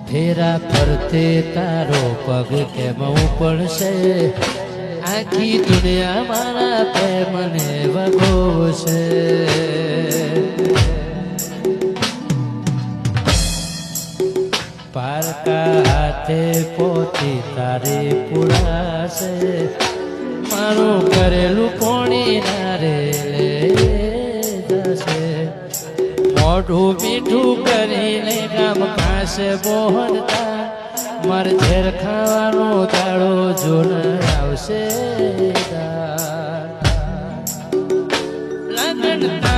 ફેરા ફરતે તારો પગ કેમ ઉપડશે આખી દુનિયા મારા પ્રેમને વગોવશે પારકા હાથે પોતી તારી પુરાશે મારું કરેલું કોણી નારે લે જશે મોઢું મીઠું કરીને ગામ ખાશે બોહનતા માર ઝેર ખાવાનો દાડો જોન આવશે લગન